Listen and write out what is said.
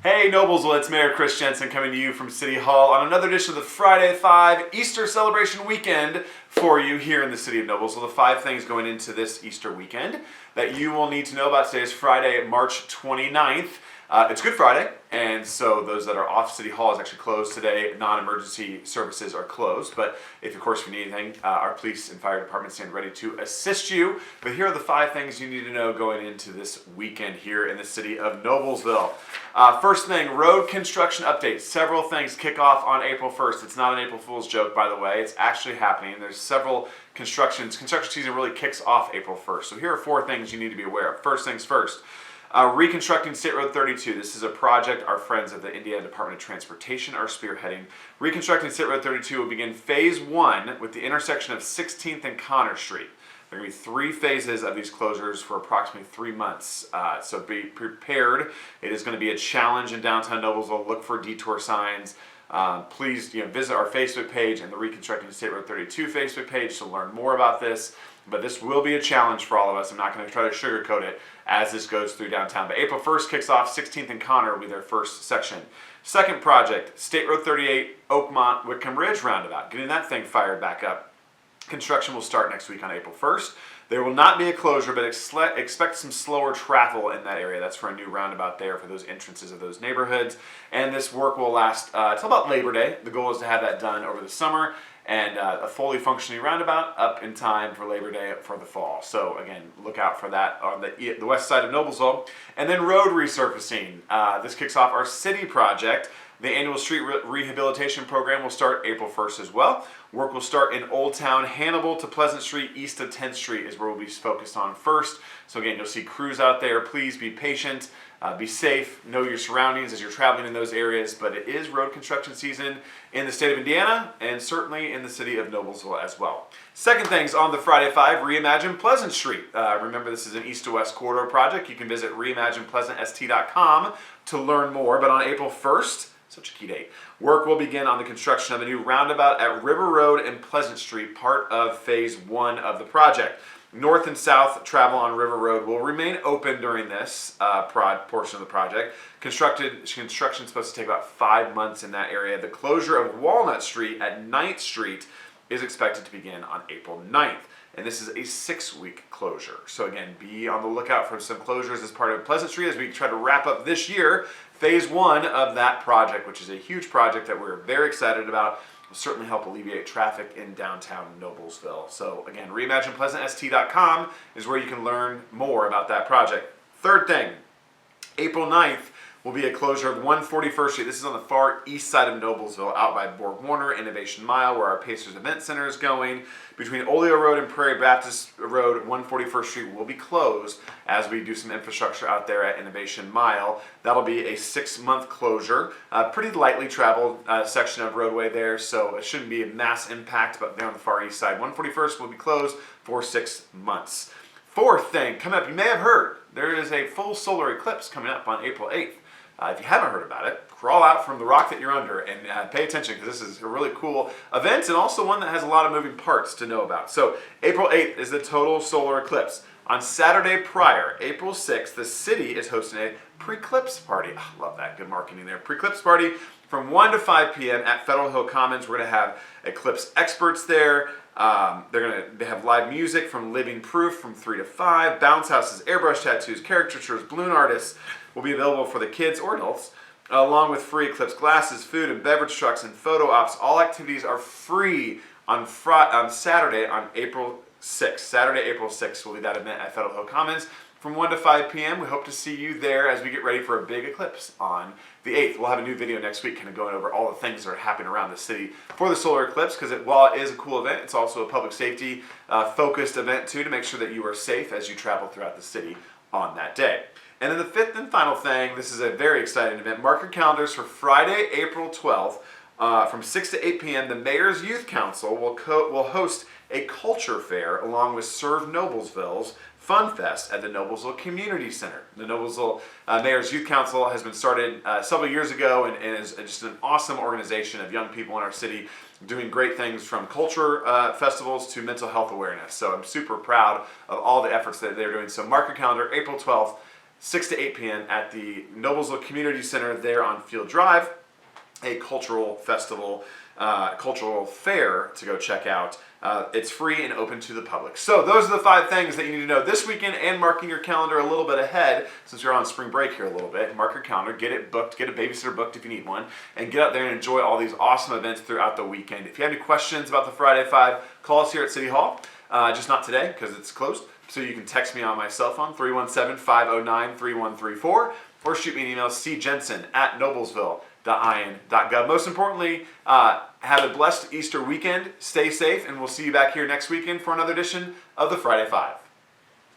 Hey Noblesville, it's Mayor Chris Jensen coming to you from City Hall on another edition of the Friday at 5 Easter celebration weekend for you here in the city of Noblesville. The 5 things going into this Easter weekend that you will need to know about. Today is Friday, March 29th. It's Good Friday, and so those that are off, City Hall is actually closed today. Non-emergency services are closed, but if, of course, you need anything, our police and fire department stand ready to assist you. But here are the 5 things you need to know going into this weekend here in the city of Noblesville. First thing, road construction update. Several things kick off on April 1st. It's not an April Fool's joke, by the way. It's actually happening. There's several construction season really kicks off April 1st. So here are 4 things you need to be aware of. First things first. Reconstructing State Road 32. This is a project our friends at the Indiana Department of Transportation are spearheading. Reconstructing State Road 32 will begin Phase 1 with the intersection of 16th and Connor Street. There are going to be 3 phases of these closures for approximately 3 months. So be prepared. It is going to be a challenge in downtown Noblesville. Look for detour signs. Please visit our Facebook page and the Reconstructing State Road 32 Facebook page to learn more about this. But this will be a challenge for all of us. I'm not going to try to sugarcoat it as this goes through downtown. But April 1st kicks off. 16th and Connor will be their first section. Second project, State Road 38, Oakmont, Whitcomb Ridge roundabout. Getting that thing fired back up. Construction will start next week on April 1st. There will not be a closure, but expect some slower travel in that area. That's for a new roundabout there for those entrances of those neighborhoods. And this work will last till about Labor Day. The goal is to have that done over the summer and a fully functioning roundabout up in time for Labor Day for the fall. So again, look out for that on the west side of Noblesville. And then road resurfacing. This kicks off our city project. The annual street rehabilitation program will start April 1st as well. Work will start in Old Town, Hannibal to Pleasant Street, east of 10th Street is where we'll be focused on first. So again, you'll see crews out there. Please be patient, be safe, know your surroundings as you're traveling in those areas. But it is road construction season in the state of Indiana and certainly in the city of Noblesville as well. Second things on the Friday 5, Reimagine Pleasant Street. Remember, this is an east to west corridor project. You can visit reimaginepleasantst.com to learn more. But on April 1st, such a key date, work will begin on the construction of a new roundabout at River Road and Pleasant Street, part of Phase 1 of the project. North and south travel on River Road will remain open during this portion of the project. Construction is supposed to take about 5 months in that area. The closure of Walnut Street at 9th Street is expected to begin on April 9th. And this is a 6-week closure. So again, be on the lookout for some closures as part of Pleasant Street as we try to wrap up this year, Phase 1 of that project, which is a huge project that we're very excited about. Will certainly help alleviate traffic in downtown Noblesville. So again, reimaginepleasantst.com is where you can learn more about that project. Third thing, April 9th will be a closure of 141st Street. This is on the far east side of Noblesville, out by Borg Warner Innovation Mile, where our Pacers Event Center is going. Between Oleo Road and Prairie Baptist Road, 141st Street will be closed as we do some infrastructure out there at Innovation Mile. That'll be a 6-month closure. Pretty lightly traveled section of roadway there, so it shouldn't be a mass impact, but there on the far east side, 141st will be closed for 6 months. Fourth thing, coming up, you may have heard, there is a full solar eclipse coming up on April 8th. If you haven't heard about it, crawl out from the rock that you're under and pay attention, because this is a really cool event and also one that has a lot of moving parts to know about. So April 8th is the total solar eclipse. On Saturday prior, April 6th, the city is hosting a Preclipse Party. Oh, love that, good marketing there. Preclipse Party from 1 to 5 p.m. at Federal Hill Commons. We're going to have Eclipse experts there. They have live music from Living Proof from 3 to 5. Bounce houses, airbrush tattoos, caricatures, balloon artists will be available for the kids or adults, along with free Eclipse glasses, food and beverage trucks, and photo ops. All activities are free on Saturday on April 6th. Saturday, April 6th will be that event at Federal Hill Commons from 1 to 5 p.m. We hope to see you there as we get ready for a big eclipse on the 8th. We'll have a new video next week kind of going over all the things that are happening around the city for the solar eclipse, because while it is a cool event, it's also a public safety focused event too, to make sure that you are safe as you travel throughout the city on that day. And then the fifth and final thing, this is a very exciting event. Mark your calendars for Friday, April 12th from 6 to 8 p.m. The Mayor's Youth Council will host a culture fair along with Serve Noblesville's Fun Fest at the Noblesville Community Center. The Noblesville Mayor's Youth Council has been started several years ago and is just an awesome organization of young people in our city doing great things from culture festivals to mental health awareness. So I'm super proud of all the efforts that they're doing. So mark your calendar, April 12th, 6 to 8 p.m. at the Noblesville Community Center there on Field Drive, a cultural festival, cultural fair to go check out. It's free and open to the public. So those are the 5 things that you need to know this weekend, and marking your calendar a little bit ahead since you're on spring break here a little bit. Mark your calendar, get it booked, get a babysitter booked if you need one, and get out there and enjoy all these awesome events throughout the weekend. If you have any questions about the Friday 5, call us here at City Hall. Just not today because it's closed. So you can text me on my cell phone, 317-509-3134, or shoot me an email, cjensen@noblesville.in.gov. Most importantly, have a blessed Easter weekend. Stay safe, and we'll see you back here next weekend for another edition of the Friday 5.